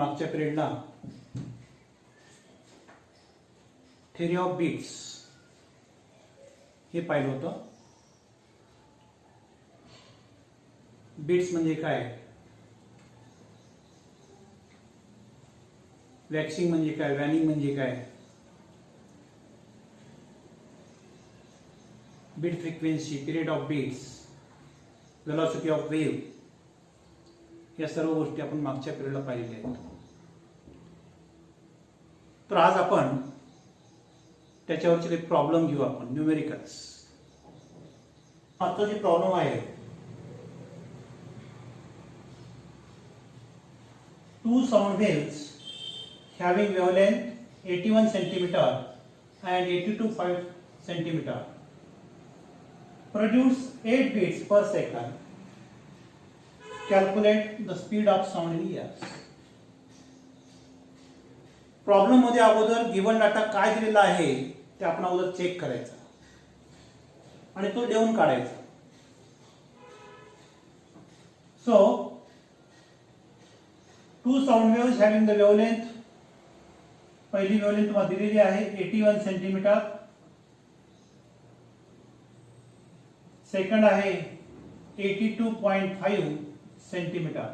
मागच्या पिरियडला theory of beats हे पाहिलं होतं. बीट्स म्हणजे काय, वॅक्सिंग म्हणजे काय, वॅनिंग म्हणजे काय, beat frequency, period of beats, velocity of wave, या सर्व गोष्टी आपण मागच्या पिरियडला पाहिलेल्या आहेत. तर आज आपण त्याच्यावरचे प्रॉब्लेम घेऊ आपण, न्यूमेरिकल्स. आजचा जे प्रॉब्लेम आहे, two sound waves having wavelength 81 centimeter and 82.5 centimeter produce 8 beats per second. Calculate the speed of sound in ears. Problem मध्ये अगोदर गिवन डाटा काय दिलेला आहे ते आपण अगोदर चेक करायचा आणि तो देऊन काढायचा. So two sound waves having the wavelength, पहिली वेवलेंथ तुम्हाला दिलेली आहे 81 सेंटीमीटर, सेकंड आहे 82.5 centimetre.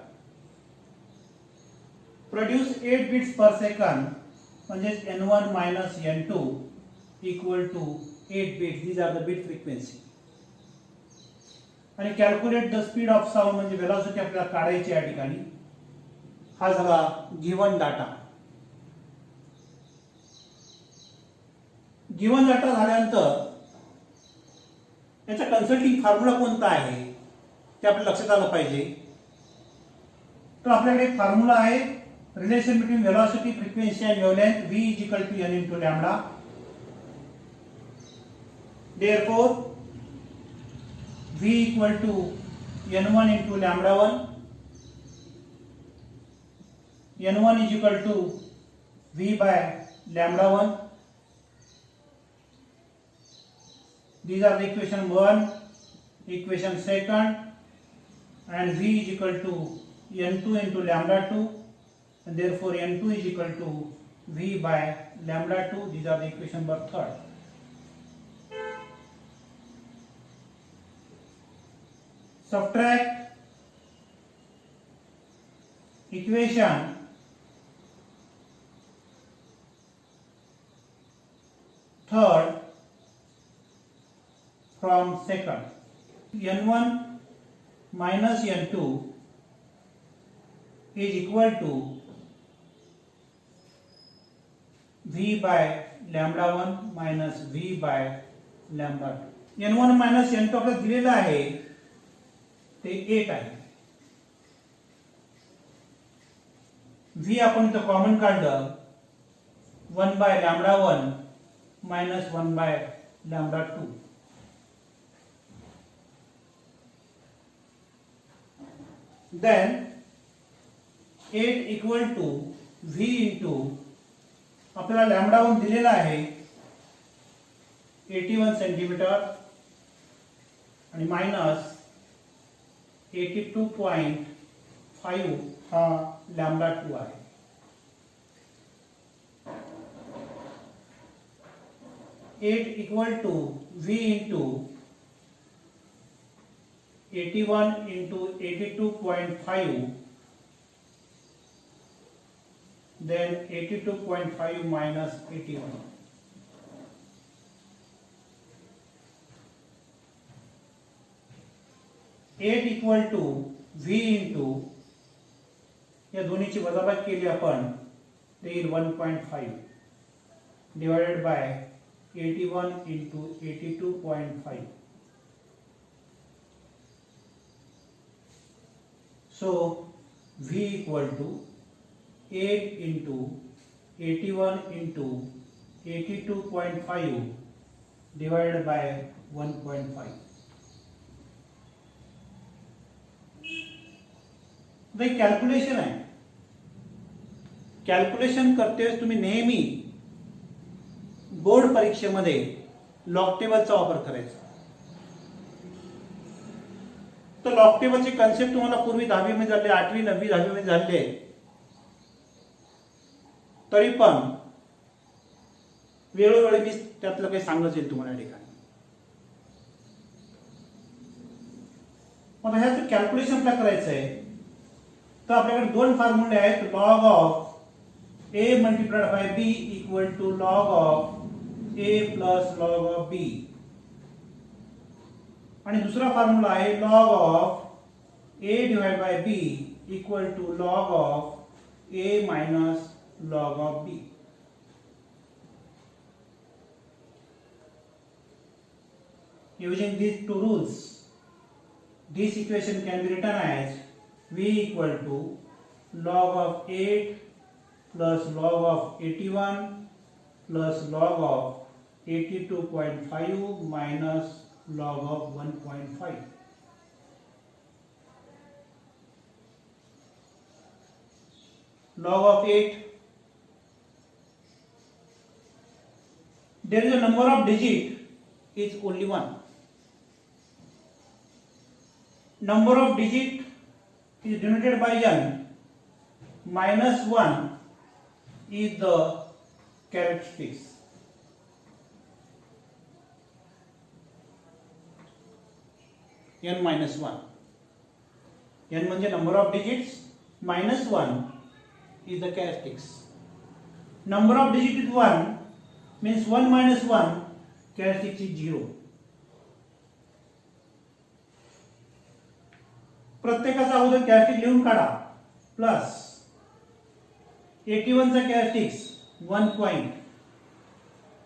Produce 8 beats per second, म्हणजे n1 minus n2 equal to 8 beats. These are the beat frequency. आणि calculate the speed of sound, म्हणजे velocity आपल्याला काढायची या ठिकाणी. हा झाला गिवन डाटा. गिवन डाटा झाल्यानंतर याचा कन्सल्टिंग फॉर्म्युला कोणता आहे ते आपल्या लक्षात आलं पाहिजे. तर आपल्याकडे एक फॉर्म्युला आहे, relation between velocity, frequency and wavelength, v is equal to n into lambda. Therefore v equal to n1 into lambda 1, n1 is equal to v by lambda 1. These are the equation 1, equation 2, and v is equal to n2 into lambda 2, and therefore n2 is equal to v by lambda 2. These are the equation number 3. Subtract equation third from second. n1 minus n2 is equal to v by lambda 1 minus v by lambda 2. n1 minus n2 आपल्याला दिलेला आहे ते 8 आहे. v आपण इथं common काढलं, 1 by lambda 1 minus 1 by lambda 2. Then 8 equal to v into, आपल्याला lambda 1 दिलेला आहे 81 सेंटीमीटर आणि मायनस 82.5 हा लॅम्बडा 2 आहे. At equal to v into 81 into 82.5, then 82.5 minus 81. At equal to v into, या दोन्हीची वजाबाकी केली आपण, ते येईल 1.5 divided by 81 into 82.5. So v equal to 8 into 81 into 82.5 divided by 1.5. भाई कॅल्क्युलेशन आहे. कॅल्क्युलेशन करते वेळेस तुम्ही नेहमी बोर्ड परीक्षेमध्ये लॉग टेबलचा वापर करायचा. तर लॉग टेबलचे कन्सेप्ट तुम्हाला पूर्वी 10वी मध्ये झाले, 8वी 9वी 10वी मध्ये झाले. तरी पण वेळोवेळी मी त्यातलं काही सांगत येईल तुम्हाला या ठिकाणी. मग ह्याचं कॅल्क्युलेशन आपल्याला करायचं आहे, तर आपल्याकडे दोन फॉर्म्युले आहेत. Log of A multiplied by B equal to log of A plus log of B, आणि दुसरा फॉर्म्युला आहे log of A divide by B equal to log of A minus log of B. Using these two rules, this equation can be written as v equal to log of 8 plus log of 81 plus log of 82.5 minus log of 1.5. Log of 8, there is a number of digit is only 1. Number of digit is denoted by n, minus 1 is the characteristics. N minus 1. N म्हणजे number of digits, minus 1 is the characteristics. Number of digit is 1 means 1 minus 1, characteristics is 0. प्रत्येकाचा अगोदर characteristic लिहून काढा. Plus 81 चा characteristics 1 point,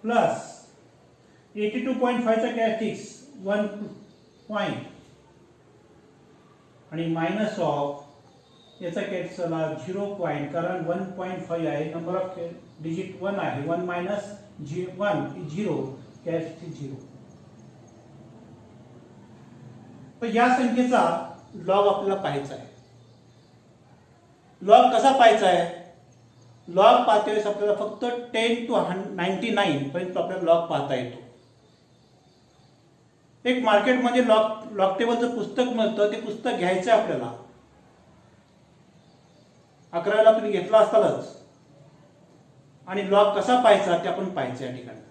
plus 82.5 चा characteristics 1 point, आणि minus of याचा characteristics 0 point, कारण 1.5 आहे, नंबर ऑफ डिजिट 1 आहे. 1 मायनस 1 इज 0, कॅरेक्टरिस्टिक 0. तर या संख्येचा लॉग आपल्याला पाहायचा आहे. लॉग कसा पाहायचा आहे? लॉग पाहतेवेळेस आपल्याला फक्त 10 to 99 पर्यंत आपल्याला लॉग पाहता येतो. एक मार्केटमध्ये लॉग टेबलचं पुस्तक मिळतं, ते पुस्तक घ्यायचं आहे आपल्याला. 11वीला तुम्ही घेतला असतालच, आणि लॉग कसा पाहायचा ते आपण पाहायचं या ठिकाणी.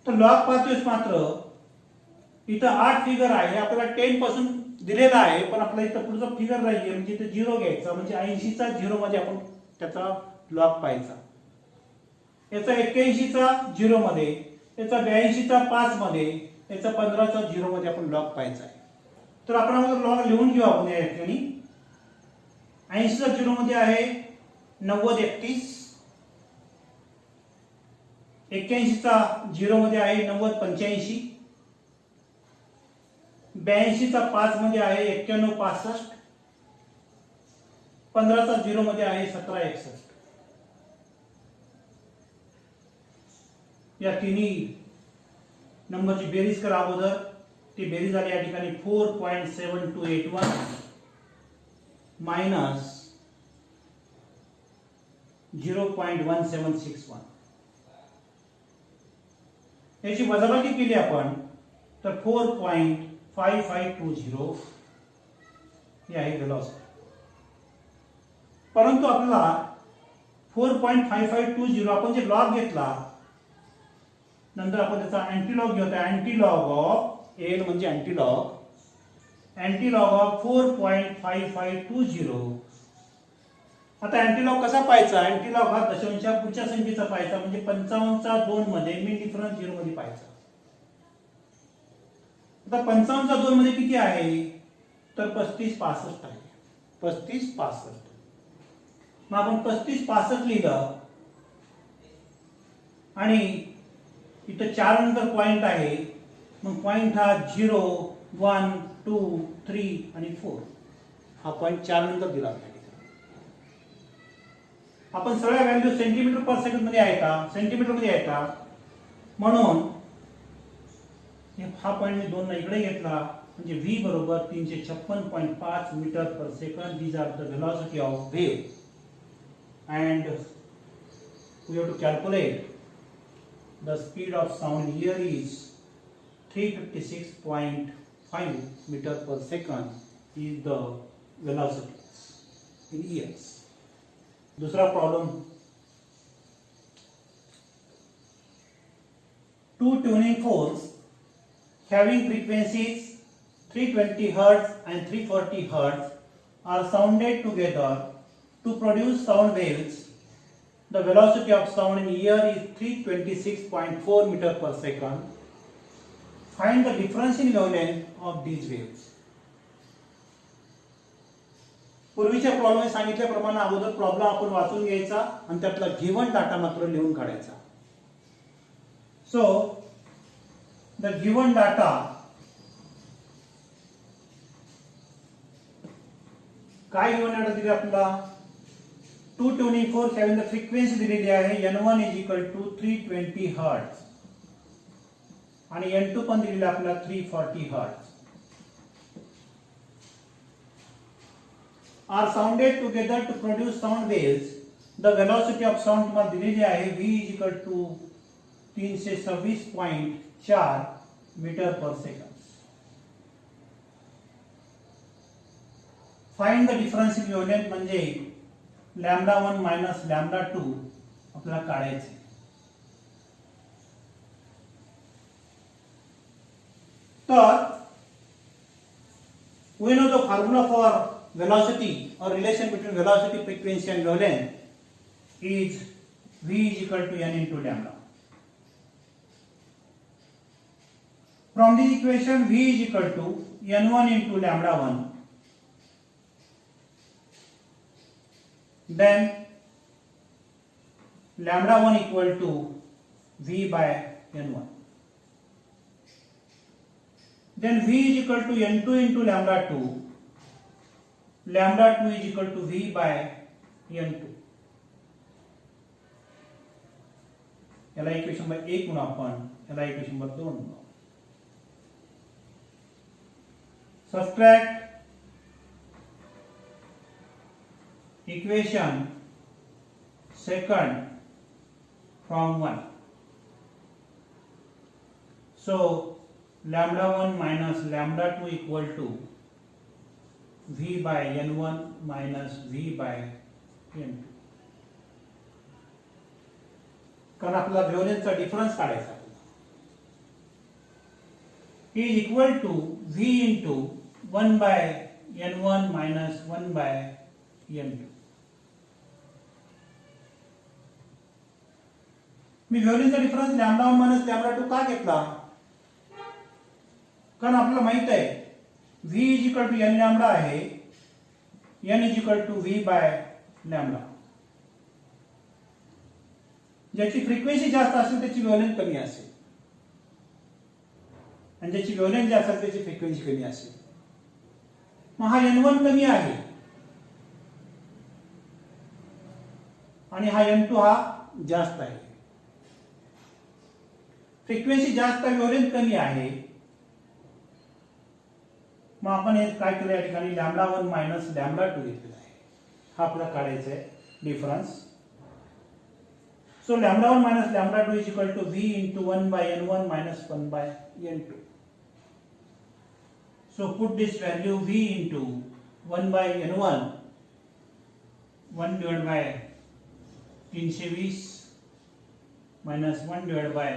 तर लॉग पाहतेवेळेस मात्र इथं 8 फिगर आहे, आपल्याला 10 पासून दिलेला आहे, पण आपल्याला इथं पुढचा फिगर राहील म्हणजे इथं 0 घ्यायचा, म्हणजे 80 चा 0 मध्ये आपण त्याचा लॉग पाहायचा. याचा 81 चा 0 मध्ये, याचा 82 चा 5 मध्ये, याचा 15 चा 0 मध्ये आपण लॉग पाहायचा आहे. तर आपण लॉग लिहून घेऊ आपण या ठिकाणी. 80 चा 0 मध्ये आहे 90 31, 81 चा 0 मध्ये आहे 90 85, 82 चा 5 मध्ये आहे 91 65, 15 चा 0 मध्ये आहे 17 61. या तिन्ही नंबरची बेरीज करा अगोदर. ती बेरीज आली या ठिकाणी 4.7281 मायनस 0.1761. याची वजाबाकी केली आपण तर 4.5520 ही आहे व्हेलॉसिटी. परंतु आपल्याला 4.5520 आपण जे लॉग घेतला, नंतर आपण त्याचा अँटीलॉग घेतो. अँटीलॉग ऑफ एल म्हणजे अँटीलॉग ऑफ 4.5520. आता अँटीलॉग कसा पाहायचा? अँटीलॉग हा दशांशा पुढच्या संख्येचा पाहायचा, म्हणजे 55 चा 2 मध्ये मीन डिफरन्स 0 मध्ये पाहायचा. आता 55 चा 2 मध्ये किती आहे? तर 35 65 आहे. 35 65. मग आपण 35 65 लिहिलं, आणि इथं 4 नंतर पॉइंट आहे, मग पॉइंट हा 0 1 2 3 आणि 4 हा पॉइंट 4 नंतर दिला आहे. आपण सगळ्या व्हॅल्यू सेंटीमीटर पर सेकंड मध्ये आहे का? सेंटीमीटर मध्ये आहे का? म्हणून हा पॉइंट मी 2 इकडे घेतला, म्हणजे v बरोबर 356.5 metre per second. These are the velocity of wave, and we have to calculate the speed of sound here is 356.5 meter per second is the velocity in years. दूसरा problem two tuning forks having frequencies 320 Hz and 340 Hz are sounded together to produce sound waves. The velocity of sound in ear is 326.4 meter per second. Find the difference in wavelength of these waves. पूर्वीच्या problem सांगितल्याप्रमाणे अगोदर problem आपण वाचून घ्यायचा आणि त्यातला given data मात्र लिहून काढायचा. सो द गिवन डाटा काय गिवन डाटा दिले आपल्याला two tuning fork having the frequency दिलेली आहे N1 320 हर्ट्ज आणि N2 पण दिलेली आपल्याला 340 hertz are sounded together to produce sound waves. The velocity of sound तुम्हाला दिलेली आहे v 326.4 metre per second. Find the difference in wavelength म्हणजे λ1 मायनस λ2 आपल्याला काढायचे. तर we know the formula for velocity or relation between velocity, frequency and wavelength is v = n into lambda. From this equation v = n1 into λ1, then λ1 = v by n1, then v = n2 into λ2, λ2 = v by n2. याला equation number 1 म्हणू आपण, याला equation number 2 म्हणू. Subtract equation second from 1. So λ1 minus λ2 equal to v by n1 minus v by n2. कारण आपल्याला वेवलेंथचा difference काढायचा is equal to v into 1 by n1 minus 1 by n2. मी वेवलेंथचा डिफरन्स λ1 minus λ2 का घेतला? कारण आपल्याला माहित आहे v = n लॅम्बडा आहे, n = v by लॅम्बडा. ज्याची फ्रिक्वेन्सी जास्त असेल त्याची वेवलेंथ कमी असेल आणि ज्याची वेवलेंथ जास्त असेल त्याची फ्रिक्वेन्सी कमी असेल. मग हा n1 कमी आहे आणि हा n2 हा जास्त आहे. फ्रिक्वेन्सी जास्त आहे, वेवलेंथ कमी आहे. मग आपण हे काय केलं या ठिकाणी λ1 minus λ2 घेतलेला आहे. हा आपल्याला काढायचा आहे difference. So λ1 minus λ2 is equal to v into 1 by n1 minus 1 by n2. So put this value v into 1 by n1, 1 divided by 320 minus 1 divided by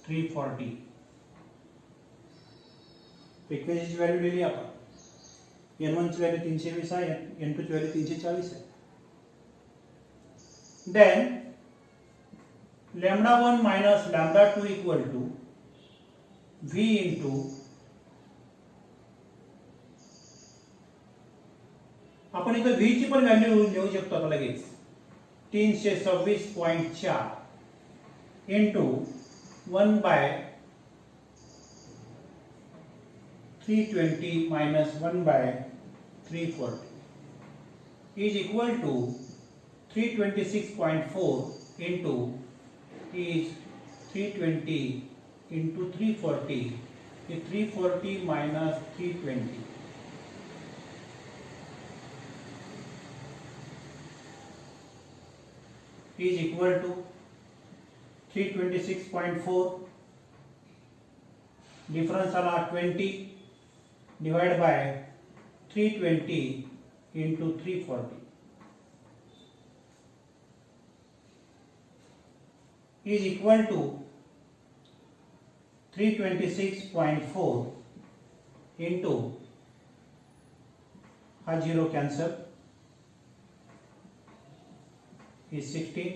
340. फ्रिक्वेन्सीची value दिली आपण. n1 ची व्हॅल्यू 320 आहे, n2 ची व्हॅल्यू 340 आहे. Then λ1 minus λ2 equal to v into आपण इथे v ची पण व्हॅल्यू लिहू शकतो आता लगेच 326.4 into 1 by 320 minus 1 by 340 is equal to 326.4 into is 320 into 340 is 340 minus 320 is equal to 326.4 difference आला 20 divided by 320 into 340 is equal to 326.4 into हा 0 cancel is 16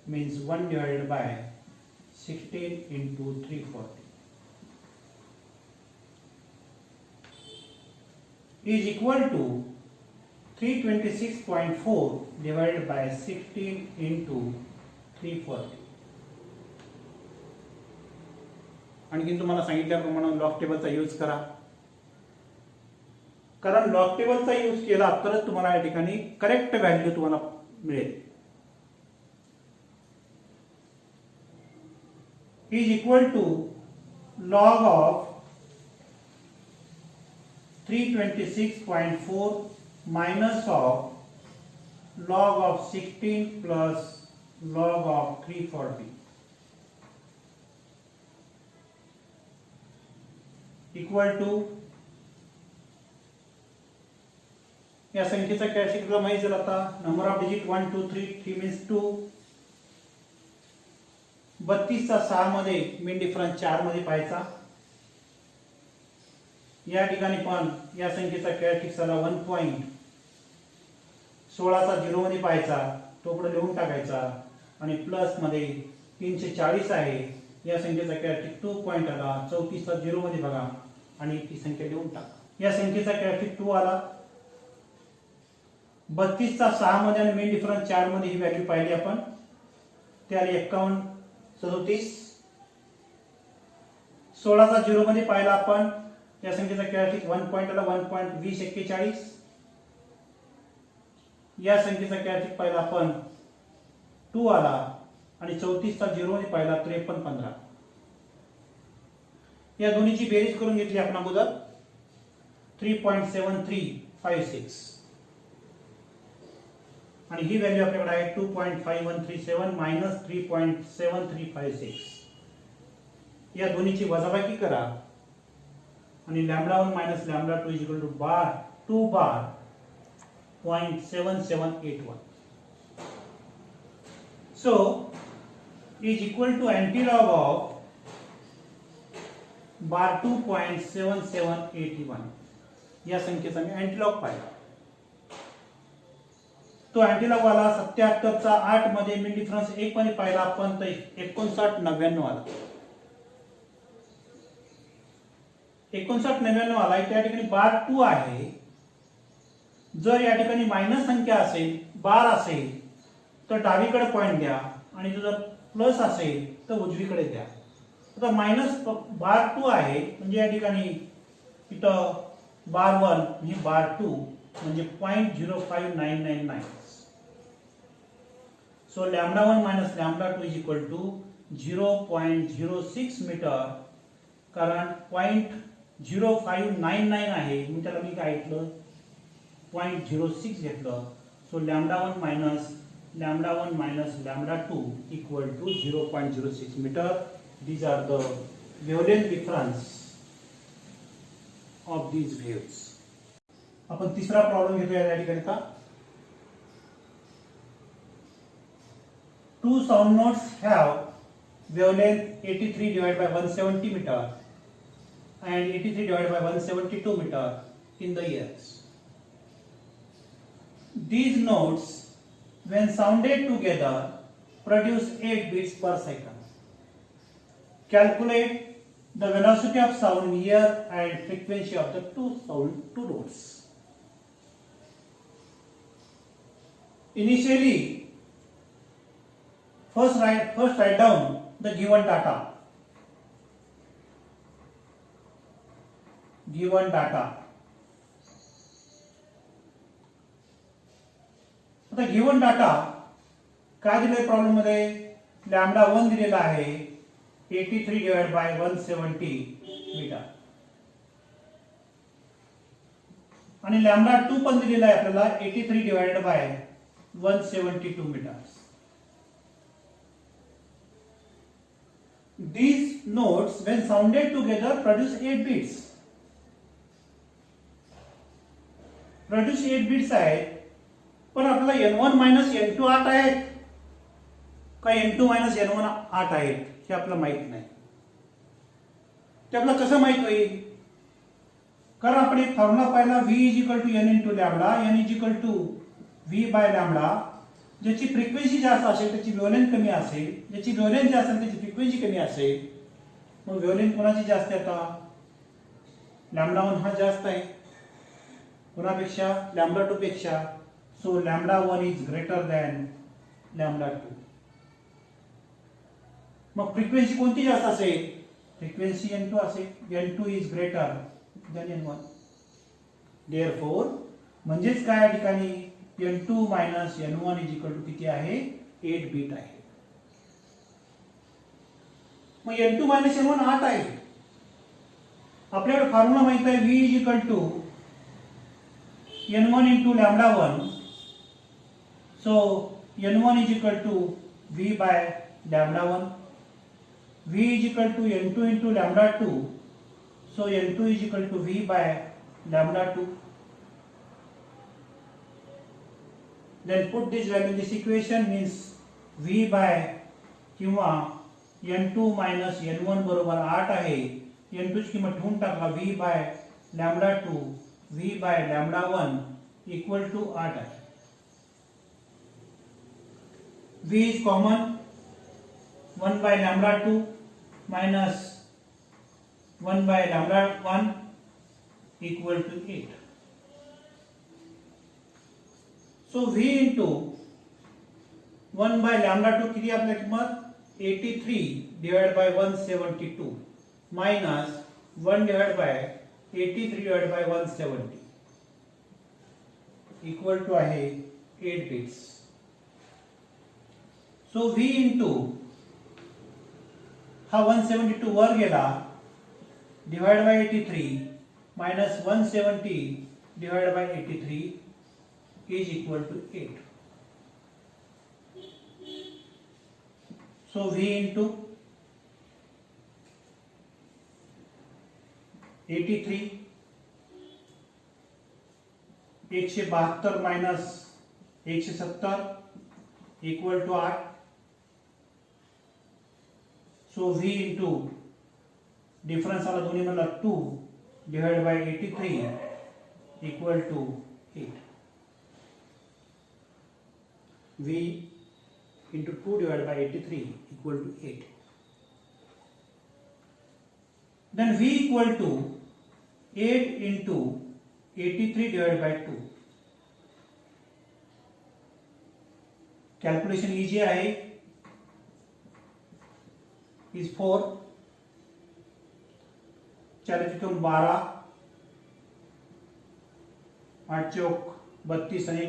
means 1 divided by 16 into 340 is equal to 326.4 divided by 16 into 340. आणखी तुम्हाला सांगितल्याप्रमाणे log टेबलचा use करा, कारण log टेबलचा use केला तरच तुम्हाला या ठिकाणी करेक्ट व्हॅल्यू तुम्हाला मिळेल. Is equal to log of 326.4 minus of log of 16 plus log of 340 equal to या संख्येचा कॅरेक्टरिस्टिक तुला माहिती झाला. आता नंबर ऑफ डिजिट 1 2 3 3 मीन्स 2. 32 चा 6 मध्ये मीन डिफरन्स 4 मध्ये पाहायचा. या ठिकाणी पण या संख्येचा कॅरेक्टरिस्टिक झाला 1 पॉइंट. 16 चा 0 मध्ये पाहायचा, तो पुढे लिहून टाकायचा आणि प्लस मध्ये 340 आहे. या संख्येचा कॅरेक्टरिस्टिक 2 पॉइंट आला. 34 चा 0 मध्ये बघा आणि ती संख्या लिहून टाका. या संख्येचा कॅरेक्टरिस्टिक 2 आला. 32 चा 6 मध्ये आणि मेन डिफरन्स 4 मध्ये ही व्हॅल्यू पाहिली आपण, ते आली 51 37. 16 चा 0 मध्ये पाहिला आपण, या संख्येचा कॅरेक्टरिस्टिक 1 पॉइंट आला 1.2041. या संख्येचा कॅरेक्टरिस्टिक पाहिला आपण 2 आला आणि 34 चा 0 मध्ये पाहिला 5315. या दोन्हीची बेरीज करून घेतली आपण अगोदर 3.7356 आणि ही व्हॅल्यू आपल्याकडे आहे 2.5137 मायनस 3.7356. या दोन्हीची वजाबाकी करा आणि λ1 minus λ2 is equal to 2 bar 0.7781. So is equal to antilog of bar 2.7781. या संख्येचा मी अँटीलॉग पाहिला. तो अँटीलॉग वाला 77 चा 8 मध्ये मिन डिफरन्स 1 मध्ये पाहिला आपण, तर 5999 आला. 5999 आला. त्या ठिकाणी बार 2 आहे. जर या ठिकाणी मायनस संख्या असेल, बार असेल तर डावीकडे पॉइंट द्या आणि जर प्लस असेल तर उजवीकडे द्या. आता मायनस बार 2 आहे म्हणजे या ठिकाणी इथं बार 1 म्हणजे बार 2 म्हणजे 0.05999. So λ1 minus λ2 is equal to 0.06 metre, कारण 0.0599 आहे म्हणून त्याला मी काय घेतलं 0.06 घेतलं. So λ1 minus λ2 equal to 0.06 metre. These are the wavelength difference of these waves. आपण तिसरा प्रॉब्लेम घेतो या ठिकाणी का. Two sound notes have wavelength 83 divided by 170 meter and 83 divided by 172 meter in the ears. These notes, when sounded together, produce 8 beats per second. Calculate the velocity of sound in ear and frequency of the two notes. Initially, first write down the given data. आता given data काय दिले problem मध्ये, λ1 दिलेला आहे 83 divide bye 170 metre आणि λ2 पण दिलेला आहे आपल्याला 83 divided by 172 metre. These notes when sounded together produce 8 beats. आहेत, पण आपल्याला n1 मायनस n2 8 आहेत, का n2 मायनस n1 8 आहेत हे आपल्याला माहित नाही. ते आपल्याला कसं माहित होईल? कारण आपण एक फॉर्म्युला पाहिला v is equal to n into lambda, n is equal to v by lambda. ज्याची फ्रिक्वेन्सी जास्त असेल त्याची वेव्हलेंथ कमी असेल, ज्याची वेव्हलेंथ जास्त असेल त्याची फ्रिक्वेन्सी कमी असेल. मग वेव्हलेंथ कोणाची जास्त आहे? आता लॅम्बडा 1 हा जास्त आहे कोणापेक्षा? लॅम्बडा 2 पेक्षा. So lambda 1 is greater than lambda 2. मग फ्रिक्वेन्सी कोणती जास्त असेल? फ्रिक्वेन्सी n2 असेल. n2 is greater than n1. Therefore म्हणजेच काय या ठिकाणी n2 minus n1 is equal to किती आहे? 8 बीट आहे. मग n2 मायनस n1 8 आहे. आपल्याकडे फॉर्म्युला माहित आहे v is equal to n1 into lambda 1. So n1 is equal to v by lambda 1. v is equal to n2 into lambda 2. So n2 is equal to v by lambda 2. Then put this value in this equation, means v by किंवा n2 minus n1 बरोबर 8 आहे. n2 ची किंमत ठेवून टाका. v by lambda 2 v by lambda 1 equal to 8 आहे. v is common. 1 by lambda 2 minus 1 by lambda 1 equal to 8. So v into 1 by lambda 2 किती आपल्या किंमत? 83 divided by 172 minus 1 divided by 83 divided by 170 equal to आहे 8 bits. So v into हा 172 वर गेला, divide by 83 minus 170 divide by 83 is equal to 8. So v into 83 172 minus 170 equal to 8. So v into difference आला दोन्ही मला 2 divided by 83 equal to 8. v into 2 divided by 83 equal to 8. Then v equal to 8 into 83 divided by 2. Calculation easy आहे. is 4. 4 त्रिकोण 12, 8 चौक 32 आणि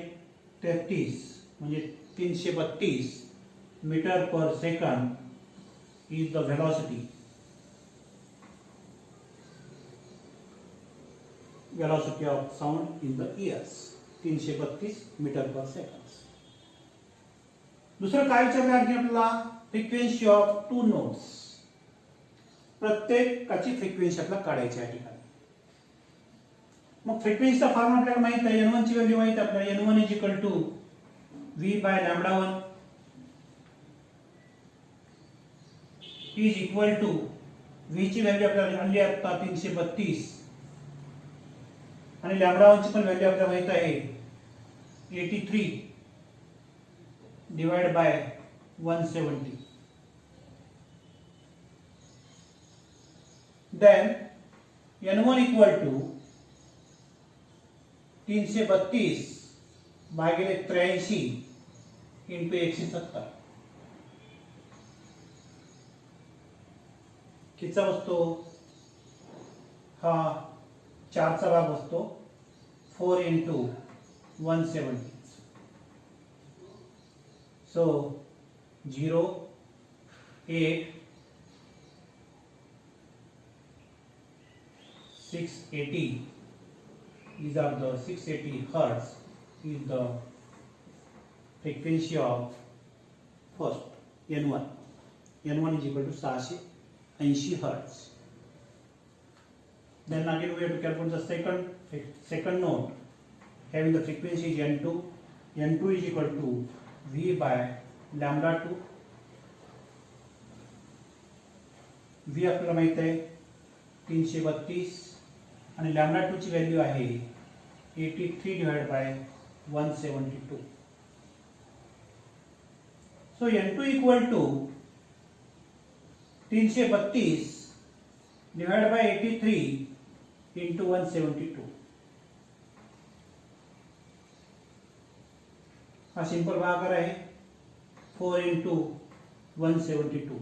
33 म्हणजे 332 metre per second is the velocity of sound in the ears. 332 metre per second. दुसरं काय विचारलं आणखी आपल्याला? Frequency of 2 notes. प्रत्येकाची फ्रिक्वेन्सी आपल्याला काढायची आहे ठिकाणी. मग फ्रिक्वेन्सीचा फॉर्म्युला आपल्याला माहित आहे. n1 ची व्हॅल्यू माहित आहे आपल्याला. n1 is equal to v by lambda 1 is equal to v ची व्हॅल्यू आपल्याला आणली आता 332 आणि लॅम्बडा 1 ची पण व्हॅल्यू आपल्याला माहित आहे 83 divide bye 170. Then n1 equal to 332 भागिले 83 इंटू 170 कितीचा बसतो? हा 4 चा भाग बसतो. 4 into 170. So 0, 8, 680. These are the 680 hertz is the frequency of first n1. n1 is equal to 680 hertz. Then again we have to calculate the second note having the frequency is n2. n2 is equal to v by lambda 2. v आपल्याला माहित आहे 332 आणि lambda 2 ची value आहे 83 divide by 172. So n2 equal to 332 divide by 83 into 172. हा simple भागाकार आहे. 4 into 172,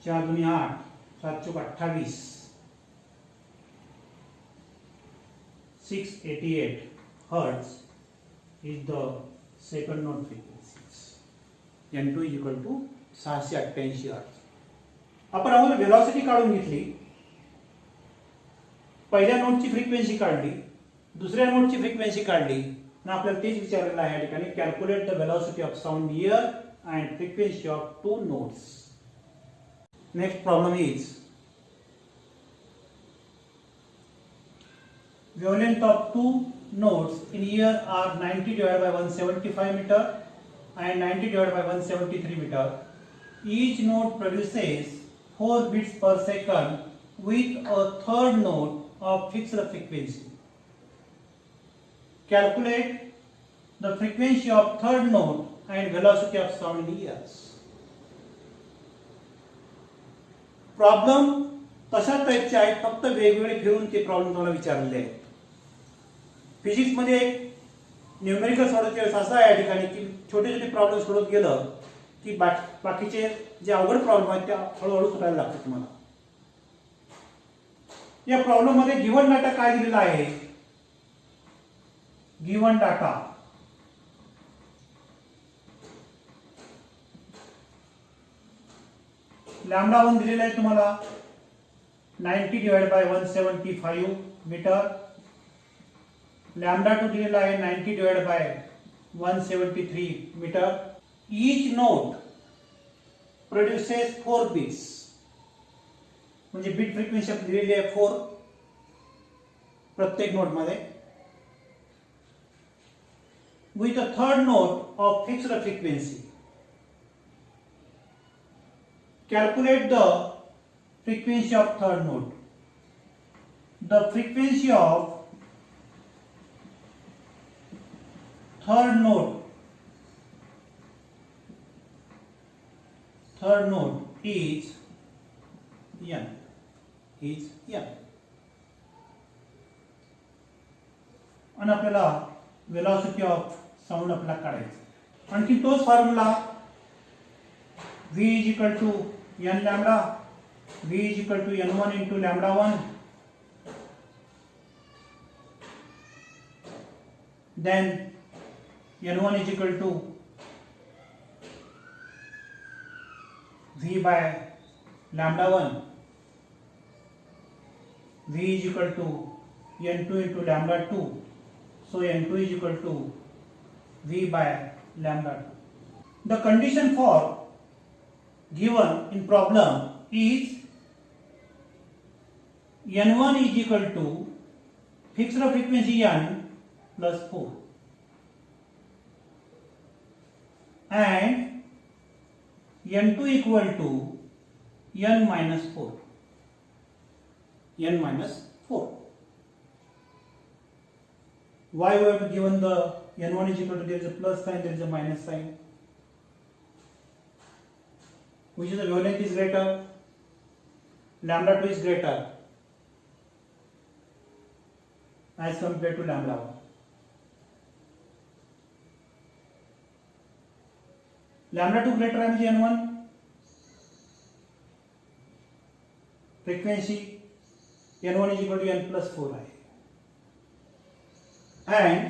4 दूनी 8, 7 चौक 28, 688 hertz is the second node frequencies. n2 is equal to 688 hertz. आपण अगोदर वेलॉसिटी काढून घेतली, पहिल्या नोडची फ्रिक्वेन्सी काढली, दुसऱ्या नोडची फ्रिक्वेन्सी काढली आणि आपल्याला तेच विचारलेलं आहे या ठिकाणी. Calculate the velocity of sound near and frequency of two nodes. Next problem is wavelength of two nodes in ear are 90 divided by 175 meter and 90 divided by 173 meter. Each node produces 4 beats per second with a third node of fixed frequency. Calculate the frequency of third node and velocity of sound in ears. Problem तशा टाईपचे आहेत, फक्त वेगवेगळे फिरून ते problem तुम्हाला विचारलेले आहेत. फिजिक्स मध्ये एक न्यूमेरिकल सोडवण्याच्या वेळेस असं आहे या ठिकाणी की छोटे छोटे प्रॉब्लेम सोडवत गेलं की बाकीचे जे अवघड प्रॉब्लेम आहेत त्या हळूहळू सुटायला लागतात तुम्हाला. या प्रॉब्लेम मध्ये गिव्हन डाटा काय दिलेला आहे? गिव्हन डाटा लॅम्बडा 1 दिलेला आहे तुम्हाला 90 डिवाइड बाय 175 मीटर. लॅम्बडा 2 दिलेला आहे 90 divide by 173 metre. Each node produces 4 beats, म्हणजे बीट फ्रिक्वेन्सी दिलेली आहे 4 प्रत्येक नोड मध्ये, with a third node of fixed frequency. Calculate the frequency of third node. The frequency of third node is n. आणि आपल्याला velocity of sound आपल्याला काढायचं. आणखी तोच formula v is equal to n lambda, v is equal to n1 into lambda 1, then n1 is equal to v by lambda 1, v is equal to n2 into lambda 2, so n2 is equal to v by lambda 2. The condition for given in problem is n1 is equal to fixed frequency n plus 4 and n2 equal to n minus 4. Why we have given the n1 is equal to, there is a plus sign, there is a minus sign. Which is the wavelength is greater? Lambda 2 is greater as compared to lambda 1. Lambda 2 greater आहे म्हणजे n1 frequency n1 is equal to n plus 4 आहे and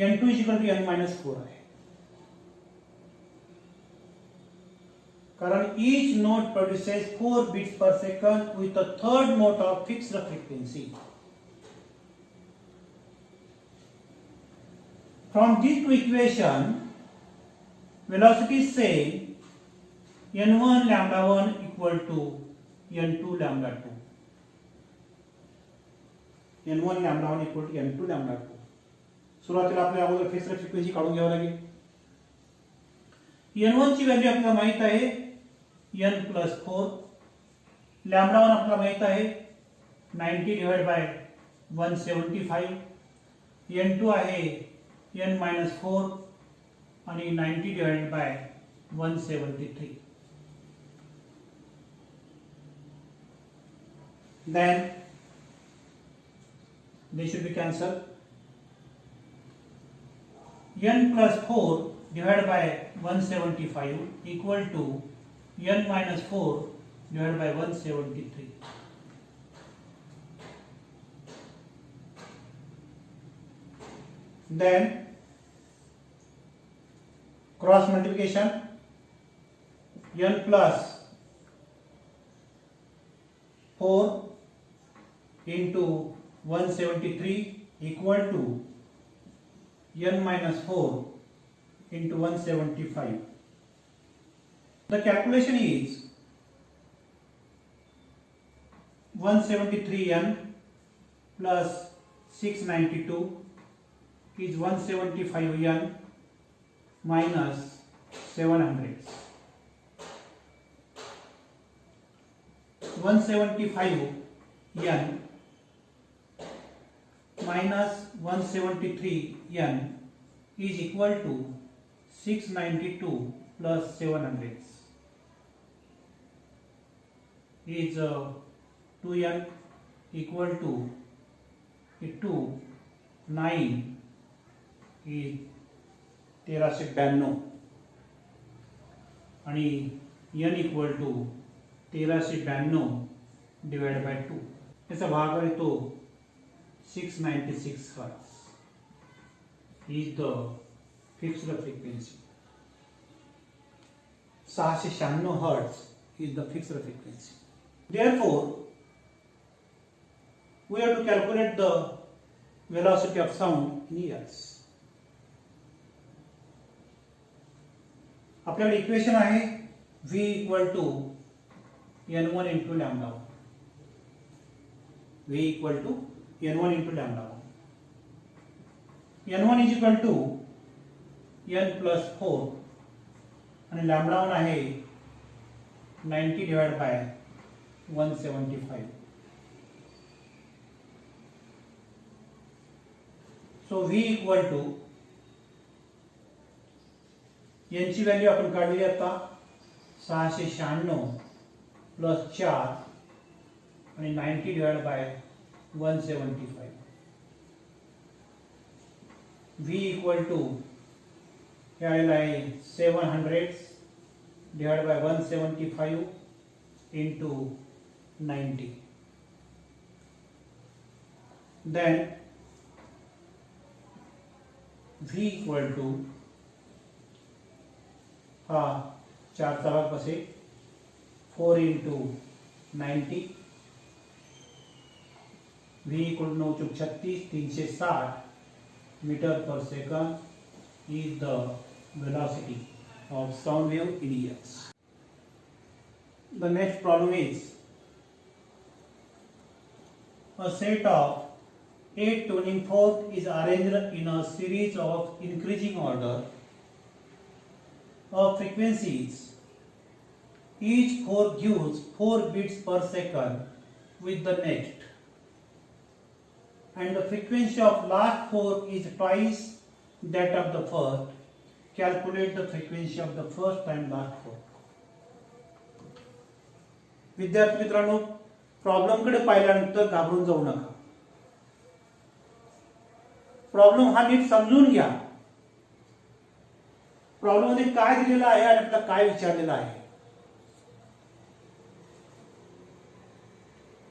n2 is equal to n minus 4 आहे. कारण each node produces 4 beats per second with a third node of fixed frequency. From these two equations, velocity is same n1 lambda 1 equal to n2 lambda 2. n1 lambda 1 equal to n2 lambda 2. सुरुवातीला आपल्याला अगोदर fixed frequency काढून घ्यावी लागेल. n1 ची value आपल्याला माहित आहे n+4, λ1 आपल्याला माहित आहे 90/175, n2 आहे n-4 आणि 90/173. Then they should be cancelled. n+4 divided by 175 equal to n-4 divided by 173. Then cross multiplication, n+4 into 173 equal to n-4 into 175. The calculation is 173n plus 692 is 175n minus 700. 175n minus 173n is equal to 692 plus 700 is 2n equal to 2 9 is 1392 आणि n equal to 1392 divided by 2 याचा भाग येतो 696 hertz is the fixed frequency. 696 hertz is the fixed frequency. Therefore, we have to calculate the velocity of sound in hertz. आपल्याकडे equation आहे v equal to n1 into lambda 1. v equal to n1 into lambda 1. n1 is equal to n+4 आणि lambda 1 आहे 90 divided by 175. So v equal to n ची value आपण काढली आता 696 plus 4 आणि 90 divided by 175. v equal to क्या आएगा 700 divided by 175 into 90. Then v equal to 4 चा भाग बसे 4 into 90. v equal to 9 × 36 360 meter per second is the velocity of sound wave in hertz. The next problem is a set of 8 tuning forks is arranged in a series of increasing order of frequencies. Each fork gives 4 beats per second with the next, and the frequency of last fork is twice that of the first. Calculate the frequency of the first and last fork. विद्यार्थी मित्रांनो, problem कडे पाहिल्यानंतर घाबरून जाऊ नका. Problem हा NEET समजून घ्या. प्रॉब्लेम मध्ये काय दिलेलं आहे आणि आपल्याला काय विचारलेलं आहे.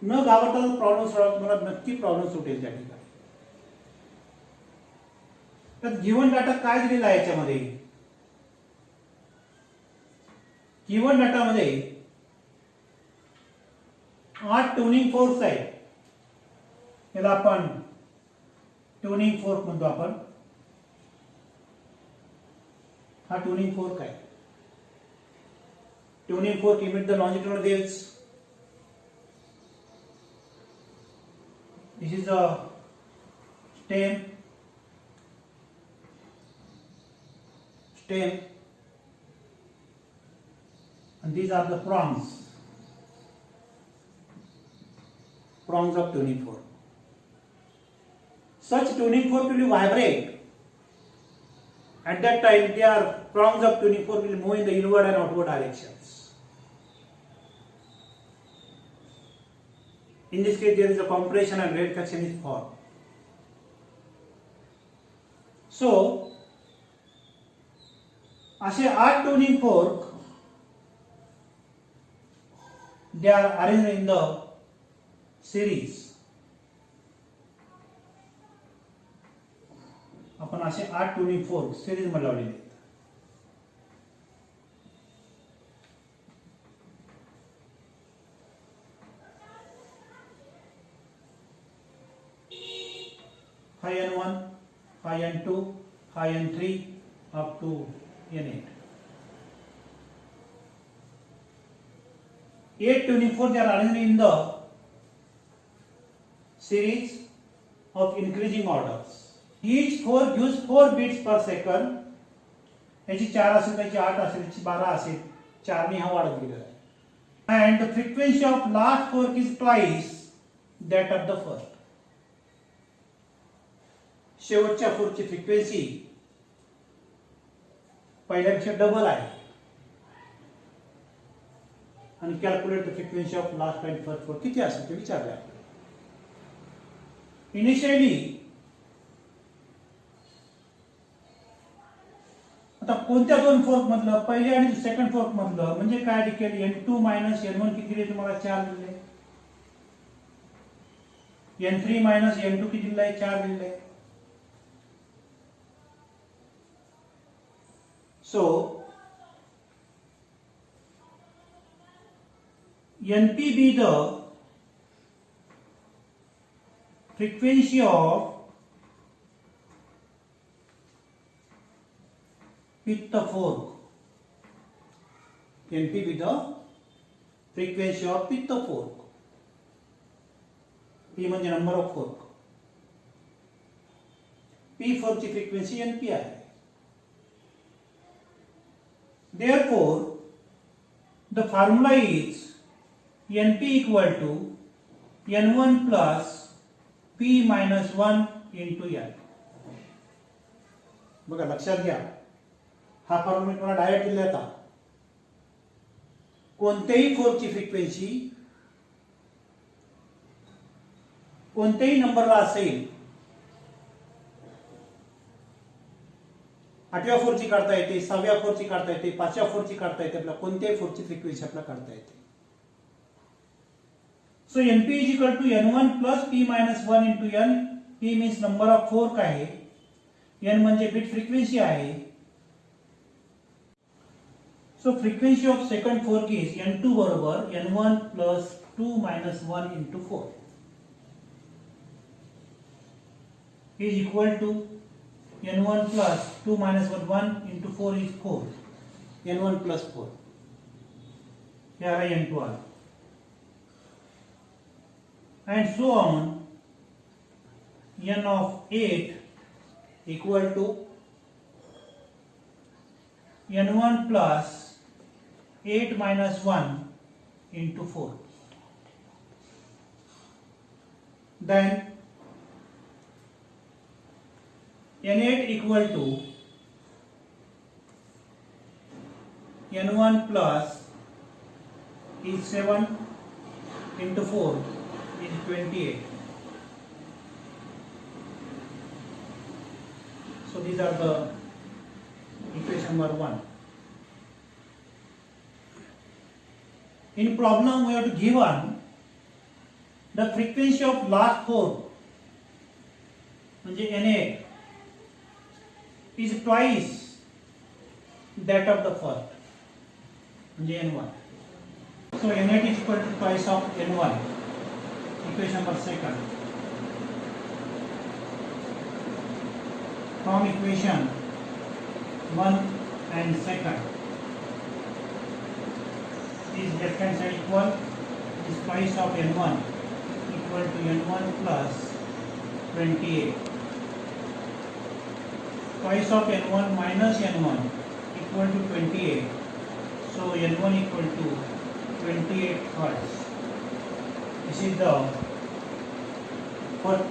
न घाबरता प्रॉब्लेम सोडवा, तुम्हाला नक्की प्रॉब्लेम सुटेल त्या ठिकाणी. तर गिवन डाटा काय दिलेला आहे याच्यामध्ये. गिवन डाटा मध्ये 8 ट्युनिंग फोर्क्स आहेत. याला आपण ट्युनिंग फोर्क म्हणतो. आपण हा ट्युनिंग फोर्क आहे. Tuning fork emit the longitudinal waves. This is a stem. and these are the prongs of tuning fork. Such tuning fork will vibrate. At that time, their prongs of tuning fork will move in the inward and outward directions. In this case, there is a compression and rarefaction is formed. So, असे 8 tuning fork, they are arranged in the series. आपण असे 8 tuning fork series मध्ये लावलेले आहेत. हा N1, हा N2, हा N3 up to N8. 8 tuning forks are arranged in the series of increasing orders. Each fork gives 4 beats per second. याची 4 असेल, त्याची 8 असेल, याची 12 असेल. 4 ने हा वाढत गेलेला आहे. And the frequency of last fork is twice that of the first. शेवटच्या फोर्कची फ्रिक्वेन्सी पहिल्यापेक्षा डबल आहे. आणि calculate the frequency of last and first fork किती असेल ते विचारले आपल्याला. इनिशियली आता कोणत्या दोन फोर्क मधलं, पहिले आणि सेकंड फोर्क मधलं म्हणजे काय लिखेल, N2 मायनस N1 किती दिले तुम्हाला, 4 दिले. N3 मायनस N2 किती दिले, 4 दिले. So, NP be the frequency of with the fork. NP be the frequency of with the fork. P म्हणजे number of fork. P fork ची frequency NP आहे. Therefore, the formula is Np equal to N1 plus P minus 1 into N. बघा लक्षात घ्या, हा formula मी तुम्हाला direct दिला होता. कोणत्याही फोर्कची फ्रिक्वेन्सी कोणत्याही नंबरला असेल, 8व्या फोर्कची काढता येते, 6व्या फोर्कची काढता येते, 5व्या फोर्कची काढता येते, आपल्याला कोणत्याही फोर्कची फ्रिक्वेन्सी आपल्याला काढता येते. सो Np is equal to N1 plus P minus 1 into N. P means number of fork आहे, N म्हणजे बीट फ्रिक्वेन्सी आहे. So frequency of second fork is N2 बरोबर N1 plus 2 minus 1 into 4 is equal to N1 plus 2 minus 1 into 4 is 4. N1 plus 4. Here I N2 are. And so on. N of 8 equal to N1 plus 8 minus 1 into 4. Then N8 equal to N1 plus is 7 into 4 is 28. So these are the equation number 1. In problem we have given the frequency of last fork म्हणजे N8 is twice that of the first, म्हणजे N1. So N8 is equal to twice of N1. Equation number 2. From equation 1 and 2, is left hand side equal, is twice of N1 equal to N1 plus 28. Twice of N1 minus N1 equal to 28. So N1 equal to 28 hertz. This is the first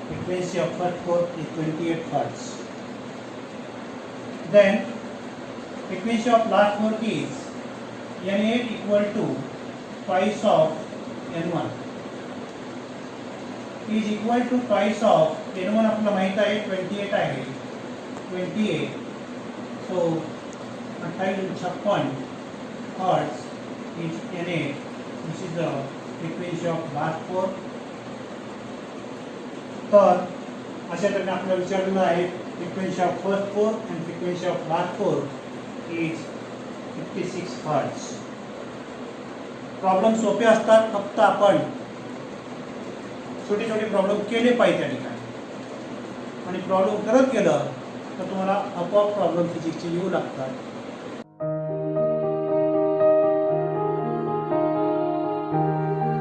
frequency of first port is 28 hertz. Then frequency of last port is N8 equal to twice of N1 is equal to twice of N1 आपल्याला माहित आहे 28 आहे 28 so 28.56 hertz is N8. This is the frequency of last port. तर अशा प्रकारे आपल्याला विचारलेलं आहे frequency of first port and frequency of last port is 56 hertz. Problem सोपे असतात, फक्त आपण छोटे छोटे प्रॉब्लेम केले पाहिजे त्या ठिकाणी आणि प्रॉब्लेम करत गेलं तर तुम्हाला आपोआप प्रॉब्लेम फिजिक्सचे येऊ लागतात.